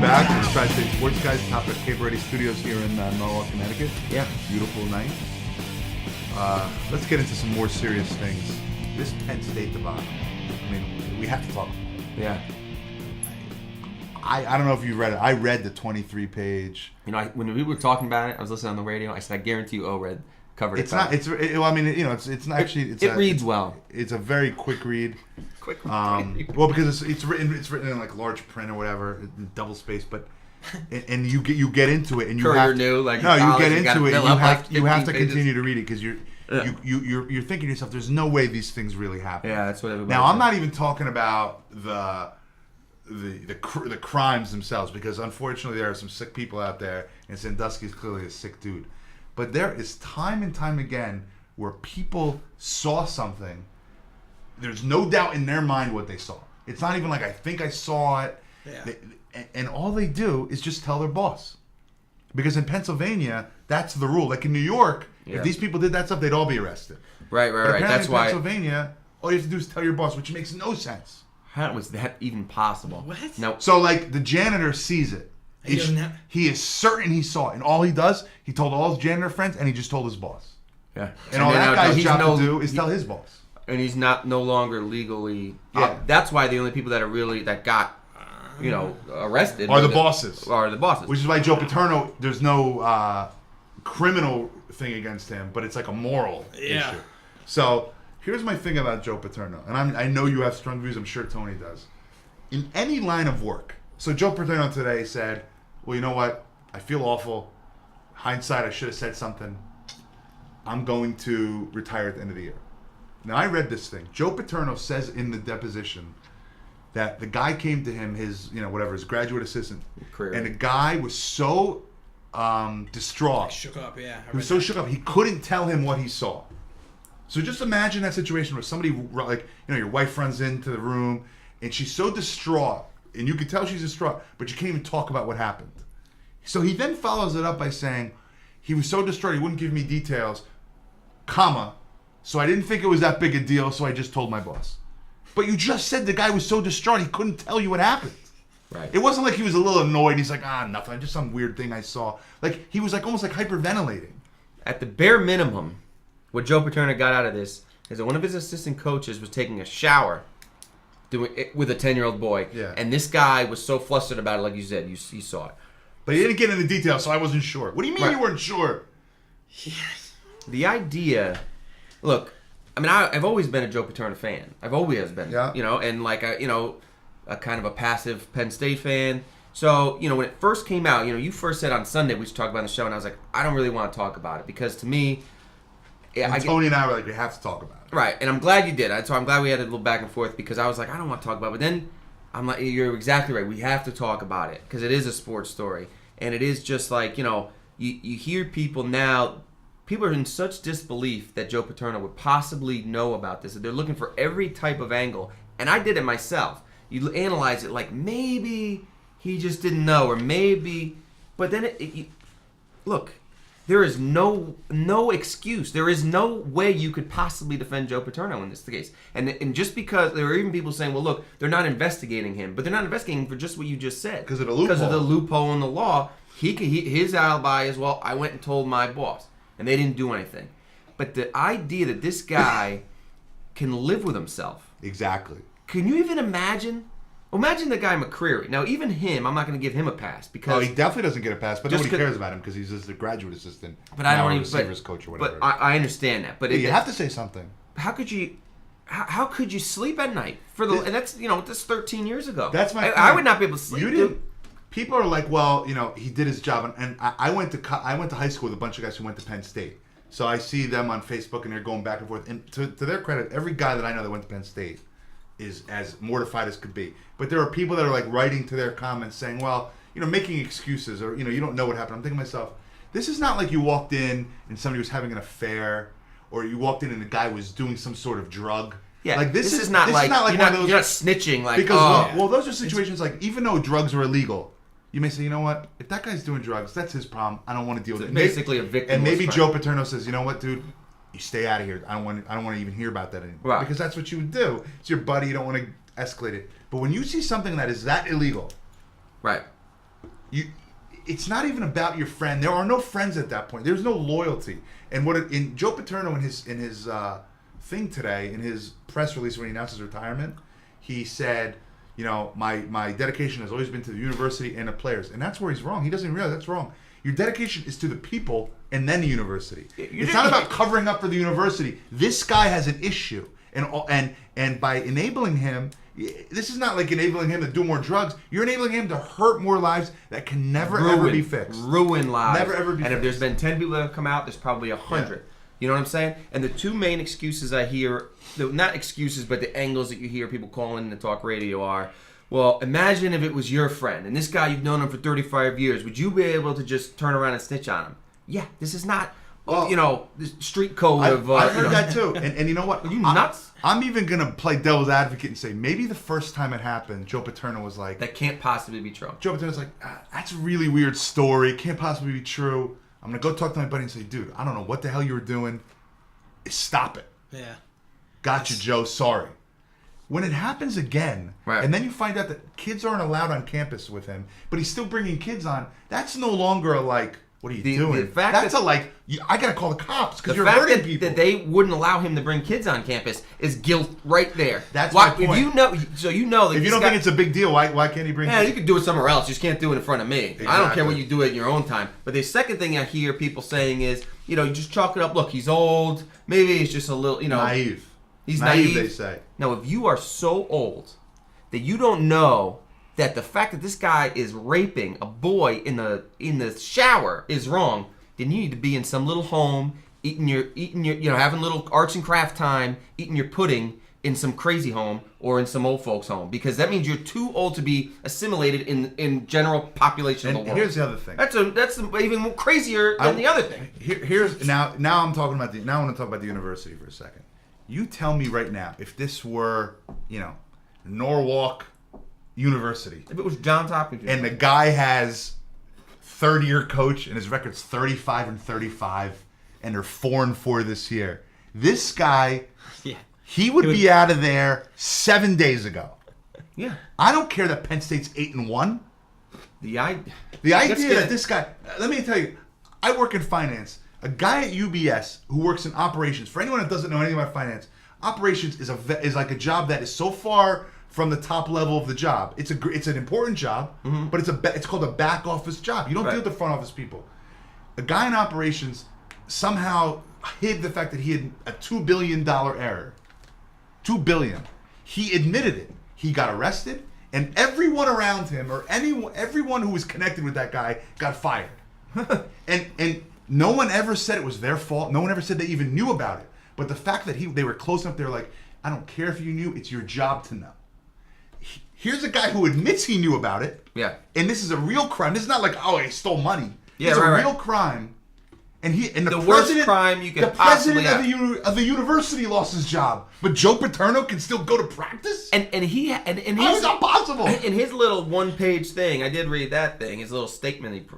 back to the Tri-State Sports Guys, top of Cape Ready Studios here in Norwalk, Connecticut. Yeah. Beautiful night. Let's get into some more serious things. This Penn State debacle. I mean, we have to talk. Yeah. I don't know if you read it. I read the 23-page. You know, when we were talking about it, I was listening on the radio. I said, I guarantee you, O-Red covered it. It's not. Well, I mean, it's not actually. It reads well. It's a very quick read. Quick. Well, because it's written in like large print or whatever, in double space, but. And you get into it, and you Courier have knew, like no, you get you into it. And you have to pages. continue to read it because you're thinking to yourself, "There's no way these things really happen." Yeah, that's what everybody. Now, I'm said. not even talking about the crimes themselves, because unfortunately there are some sick people out there, and Sandusky is clearly a sick dude. But there is time and time again where people saw something. There's no doubt in their mind what they saw. It's not even like I think I saw it. Yeah. And all they do is just tell their boss. Because in Pennsylvania, that's the rule. Like in New York, if these people did that stuff, they'd all be arrested. Right. But That's in why. Pennsylvania, all you have to do is tell your boss, which makes no sense. How was that even possible? What? No. So, like, the janitor sees it. He doesn't have- He is certain he saw it. And all he does, he told all his janitor friends, and he just told his boss. Yeah. And all that guy's he's job to do is tell his boss. And he's no longer legally. Yeah. That's why the only people that got, arrested Are the bosses. Are the bosses. Which is why Joe Paterno, there's no criminal thing against him, but it's like a moral issue. So here's my thing about Joe Paterno, and I know you have strong views. I'm sure Tony does. In any line of work, so Joe Paterno today said, "Well, you know what? I feel awful. Hindsight, I should have said something. I'm going to retire at the end of the year." Now I read this thing. Joe Paterno says in the deposition that the guy came to him, his graduate assistant, Career. and the guy was so distraught. Shook up, yeah. He was so shook up, he couldn't tell him what he saw. So just imagine that situation where somebody, like, your wife runs into the room, and she's so distraught, and you can tell she's distraught, but you can't even talk about what happened. So he then follows it up by saying, he was so distraught, he wouldn't give me details, so I didn't think it was that big a deal, so I just told my boss. But you just said the guy was so distraught he couldn't tell you what happened. Right. It wasn't like he was a little annoyed. He's like, nothing. Just some weird thing I saw. Like, he was like almost like hyperventilating. At the bare minimum, what Joe Paterno got out of this is that one of his assistant coaches was taking a shower doing it with a 10-year-old boy. Yeah. And this guy was so flustered about it, like you said, he saw it. But he didn't get into details, so I wasn't sure. What do you mean you weren't sure? The idea, look, I mean, I've always been a Joe Paterno fan. I've always been, and like a kind of a passive Penn State fan. So, when it first came out, you first said on Sunday we should talk about it on the show, and I was like, I don't really want to talk about it because to me, Tony and I were like, we have to talk about it. Right, and I'm glad you did. So I'm glad we had a little back and forth because I was like, I don't want to talk about it. But then I'm like, you're exactly right. We have to talk about it because it is a sports story, and it is just like you hear people now. People are in such disbelief that Joe Paterno would possibly know about this. They're looking for every type of angle. And I did it myself. You analyze it like maybe he just didn't know or maybe... But then, look, there is no excuse. There is no way you could possibly defend Joe Paterno in this case. And just because there are even people saying, well, look, they're not investigating him. But they're not investigating him for just what you just said. Because of the loophole. Because of the loophole in the law. His alibi is, well, I went and told my boss. And they didn't do anything. But the idea that this guy can live with himself. Exactly. Can you even imagine? Imagine the guy McCreary. Now, even him, I'm not going to give him a pass because he definitely doesn't get a pass, but nobody cares about him because he's just a graduate assistant. But I don't even receivers coach or whatever. But I understand that. But you have to say something. How could you? How could you sleep at night for the? And that's that's 13 years ago. That's my. I would not be able to sleep. You didn't. People are like, well, he did his job, and I went to high school with a bunch of guys who went to Penn State, so I see them on Facebook and they're going back and forth. And to their credit, every guy that I know that went to Penn State is as mortified as could be. But there are people that are like writing to their comments saying, well, making excuses or you don't know what happened. I'm thinking to myself, this is not like you walked in and somebody was having an affair, or you walked in and the guy was doing some sort of drug. Yeah, like this is not like one of those, you're not snitching like because those are situations like even though drugs are illegal. You may say, you know what? If that guy's doing drugs, that's his problem. I don't want to deal with it. Basically, a victim. And maybe Joe Paterno says, you know what, dude? You stay out of here. I don't want to even hear about that anymore. Right. Because that's what you would do. It's your buddy. You don't want to escalate it. But when you see something that is that illegal, right? it's not even about your friend. There are no friends at that point. There's no loyalty. And in Joe Paterno in his thing today, in his press release when he announced his retirement, he said, my dedication has always been to the university and the players. And that's where he's wrong. He doesn't even realize that's wrong. Your dedication is to the people and then the university. It's not about covering up for the university. This guy has an issue. And by enabling him, this is not like enabling him to do more drugs. You're enabling him to hurt more lives that can never ever be fixed. Ruin lives. Never ever be fixed. And if there's been 10 people that have come out, there's probably 100. Yeah. You know what I'm saying? And the two main excuses I hear, not excuses, but the angles that you hear people calling the talk radio are, well, imagine if it was your friend, and this guy, you've known him for 35 years. Would you be able to just turn around and snitch on him? Yeah, this is not, the street code of... I heard that too. And you know what? Are you nuts? I'm even going to play devil's advocate and say maybe the first time it happened, Joe Paterno was like... That can't possibly be true. Joe Paterno's like, that's a really weird story. Can't possibly be true. I'm going to go talk to my buddy and say, dude, I don't know what the hell you were doing. Stop it. Yeah. Gotcha, Joe. Sorry. When it happens again, right. And then you find out that kids aren't allowed on campus with him, but he's still bringing kids on, that's no longer a like... What are you doing? That's I got to call the cops because you're hurting people. The fact that they wouldn't allow him to bring kids on campus is guilt right there. That's my point. If you know that if you don't think it's a big deal, why can't he bring kids? Yeah, you could do it somewhere else. You just can't do it in front of me. Exactly. I don't care what you do it in your own time. But the second thing I hear people saying is, you just chalk it up. Look, he's old. Maybe he's just a little, naive. He's naive. They say. Now, if you are so old that you don't know that the fact that this guy is raping a boy in the shower is wrong, then you need to be in some little home, eating your, having a little arts and craft time, eating your pudding in some crazy home or in some old folks' home, because that means you're too old to be assimilated in general population of the world. Here's the other thing. That's even more crazier than the other thing. Now I'm talking about now I want to talk about the university for a second. You tell me right now, if this were Norwalk University, if it was Johns Hopkins, and the guy has third-year coach, and his record's 35-35, and they're 4-4 this year. This guy, he would be out of there 7 days ago. Yeah, I don't care that Penn State's 8-1. The idea that this guy. Let me tell you, I work in finance. A guy at UBS who works in operations. For anyone that doesn't know anything about finance, operations is like a job that is so far from the top level of the job. It's an important job, but it's called a back office job. You don't deal with the front office people. A guy in operations somehow hid the fact that he had a $2 billion error. $2 billion. He admitted it. He got arrested, and everyone around him or everyone who was connected with that guy got fired. and no one ever said it was their fault. No one ever said they even knew about it. But the fact that they were close enough, they were like, I don't care if you knew. It's your job to know. Here's a guy who admits he knew about it. Yeah. And this is a real crime. This is not like, he stole money. Yeah, it's a real crime. And the worst crime you could possibly have. The president of the university lost his job, but Joe Paterno can still go to practice. And how is that possible? In his little one-page thing, I did read that thing. His little statement.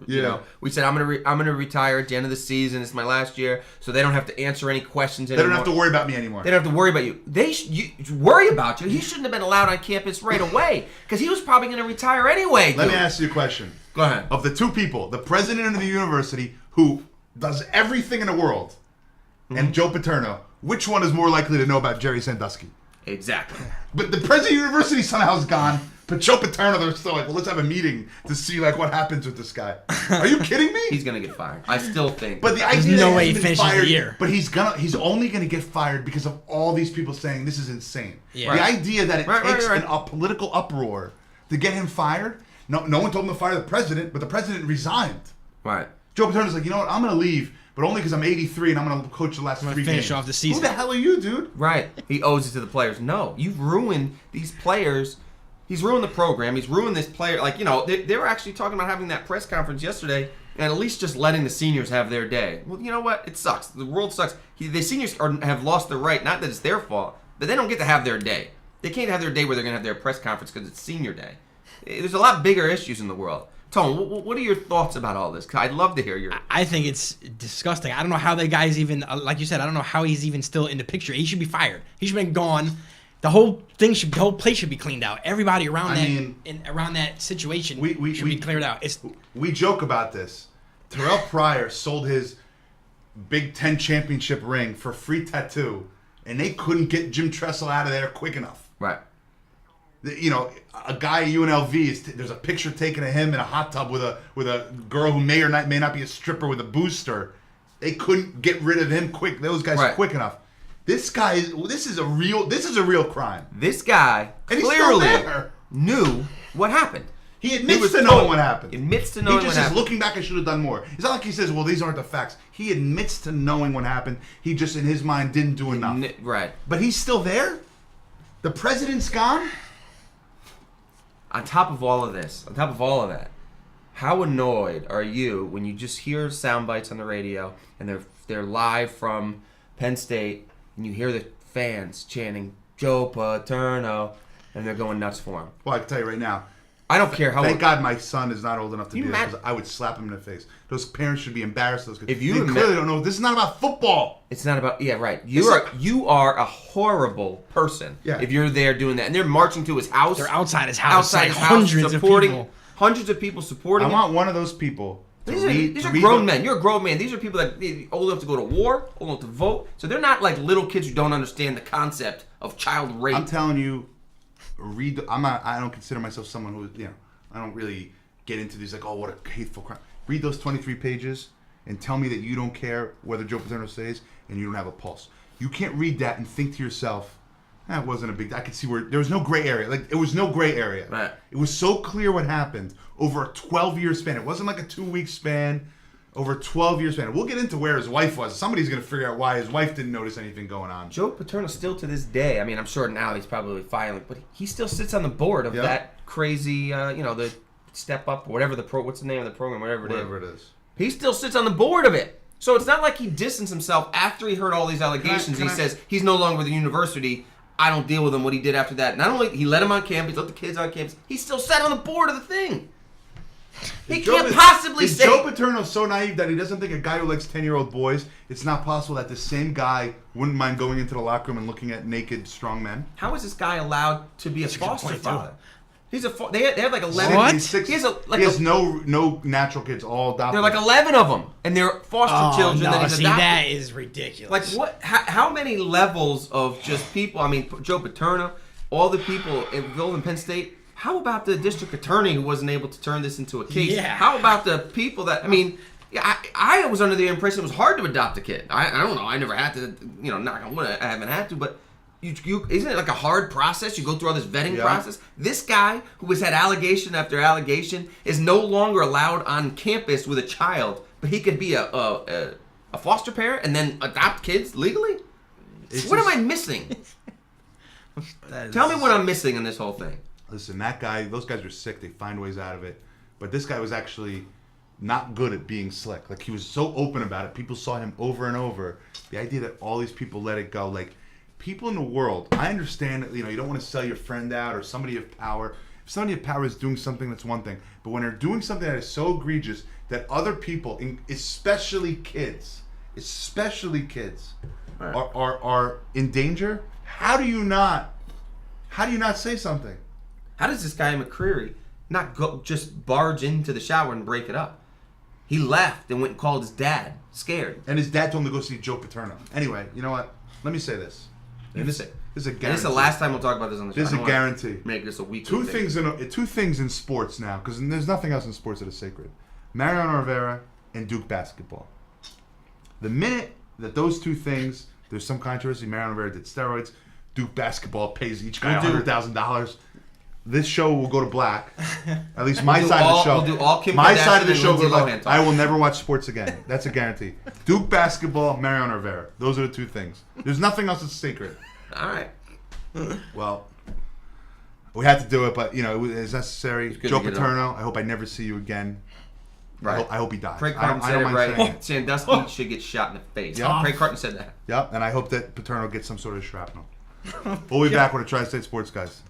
We said I'm gonna retire at the end of the season. It's my last year, so they don't have to answer any questions anymore. They don't have to worry about me anymore. They don't have to worry about you. Worry about you. He shouldn't have been allowed on campus right away because he was probably gonna retire anyway. Let me ask you a question. Go ahead. Of the two people, the president of the university who does everything in the world, and Joe Paterno, which one is more likely to know about Jerry Sandusky? Exactly. But the president of the university somehow is gone, but Joe Paterno, they're still like, well, let's have a meeting to see what happens with this guy. Are you kidding me? He's gonna get fired. I still think. But the idea There's no that way he he's finishes fired, the year. But he's only gonna get fired because of all these people saying this is insane. Yeah. The idea that it takes a political uproar to get him fired. No one told him to fire the president, but the president resigned. Right. Joe Paterno's like, you know what? I'm gonna leave, but only because I'm 83 and I'm gonna coach the last 3 games. Finish off the season. Who the hell are you, dude? Right. He owes it to the players. No, you've ruined these players. He's ruined the program. He's ruined this player. They were actually talking about having that press conference yesterday and at least just letting the seniors have their day. Well, you know what? It sucks. The world sucks. The seniors have lost the right. Not that it's their fault, but they don't get to have their day. They can't have their day where they're going to have their press conference because it's senior day. There's a lot bigger issues in the world. Tone, what are your thoughts about all this? I'd love to hear your... I think it's disgusting. I don't know how that guy's even... Like you said, I don't know how he's even still in the picture. He should be fired. He should have been gone The whole place should be cleaned out. Everybody around I around that situation should be cleared out. We joke about this. Terrell Pryor sold his Big Ten championship ring for free tattoo, and they couldn't get Jim Tressel out of there quick enough. Right. You know, a guy at UNLV there's a picture taken of him in a hot tub with a girl who may not be a stripper with a booster. They couldn't get rid of him quick. Those guys quick enough. This is a real crime. This guy And he's clearly still there. knew what happened. He admits to knowing what happened. He admits to knowing He just what says, happened. looking back, I should have done more. It's not like he says, well, these aren't the facts. He admits to knowing what happened. He just, in his mind, didn't do enough. Right. But he's still there? The president's gone? On top of all of that, how annoyed are you when you just hear sound bites on the radio and they're live from Penn State and you hear the fans chanting Joe Paterno and they're going nuts for him? Well, I can tell you right now. I don't care how. Thank God my son is not old enough to You do that, mad- because I would slap him in the face. Those parents should be embarrassed. Those kids. If you they admit- clearly don't know. This is not about football. It's not about right. You are a horrible person Yeah. if you're there doing that and they're marching to his house. They're outside his house. Outside like his house, hundreds supporting of people. hundreds of people supporting I him. want one of those people to These are read grown the- men. You're a grown man. These are people that are old enough to go to war, old enough to vote. So they're not like little kids who don't understand the concept of child rape. I'm telling you, I don't consider myself someone who, I don't really get into these like, oh, what a hateful crime. Read those 23 pages and tell me that you don't care whether Joe Paterno stays and you don't have a pulse. You can't read that and think to yourself, that wasn't a big deal. I could see where there was no gray area. Like, it was no gray area. Right. It was so clear what happened over a 12-year span. It wasn't like a 2-week span. Over a 12-year span. We'll get into where his wife was. Somebody's going to figure out why his wife didn't notice anything going on. Joe Paterno still to this day, I mean, I'm sure now he's probably filing, but he still sits on the board of that crazy, the Step Up, whatever what's the name of the program, whatever Whatever it is. He still sits on the board of it. So it's not like he distanced himself after he heard all these allegations. He says he's no longer with the university. I don't deal with him. What he did after that. Not only he let him on campus, let the kids on campus. He still sat on the board of the thing. He can't possibly say. Is Joe Paterno so naive that he doesn't think a guy who likes 10-year-old boys, it's not possible that the same guy wouldn't mind going into the locker room and looking at naked, strong men? How is this guy allowed to be a foster point, father? too. They have like 11. What? He He has no natural kids, all adopted. They're like 11 of them, and they're foster children that he's see, adopted. that is ridiculous. Like what? How many levels of just people? I mean, Joe Paterno, all the people involved in Penn State. How about the district attorney who wasn't able to turn this into a case? Yeah. How about the people that? I mean, I was under the impression it was hard to adopt a kid. I don't know. I never had to. Knock on wood, I haven't had to, but. Isn't it like a hard process? You go through all this vetting process. This guy who has had allegation after allegation is no longer allowed on campus with a child, but he could be a foster parent and then adopt kids legally. What am I missing? Tell me what I'm missing in this whole thing. Listen, those guys are sick. They find ways out of it. But this guy was actually not good at being slick. Like, he was so open about it. People saw him over and over. The idea that all these people let it go, like. People in the world, I understand that, you don't want to sell your friend out or somebody of power. If somebody of power is doing something, that's one thing. But when they're doing something that is so egregious that other people, especially kids, Right. are in danger, how do you not say something? How does this guy McCreary not just barge into the shower and break it up? He left and went and called his dad, scared. And his dad told him to go see Joe Paterno. Anyway, you know what? Let me say this. This is a guarantee. This is the last time we'll talk about this on the show. This is a guarantee. Make this a weekly Two thing. things in sports now, because there's nothing else in sports that is sacred. Mariano Rivera and Duke basketball. The minute that those two things, there's some controversy. Mariano Rivera did steroids. Duke basketball pays each guy $100,000. This show will go to black. At least my side of the show. We'll do all Kim My Kardashian side of the and show Lindsay goes to Lohan black. talk. I will never watch sports again. That's a guarantee. Duke basketball, Mariano Rivera. Those are the two things. There's nothing else that's sacred. All right. Well, we had to do it, but it was necessary. good Joe to get it Paterno, I hope I never see you again. Right. I hope he dies. Craig I Carton don't said it mind right. saying it. Sandusky should get shot in the face. Yeah. Craig Carton said that. Yep, and I hope that Paterno gets some sort of shrapnel. We'll be back with a Tri-State Sports, guys.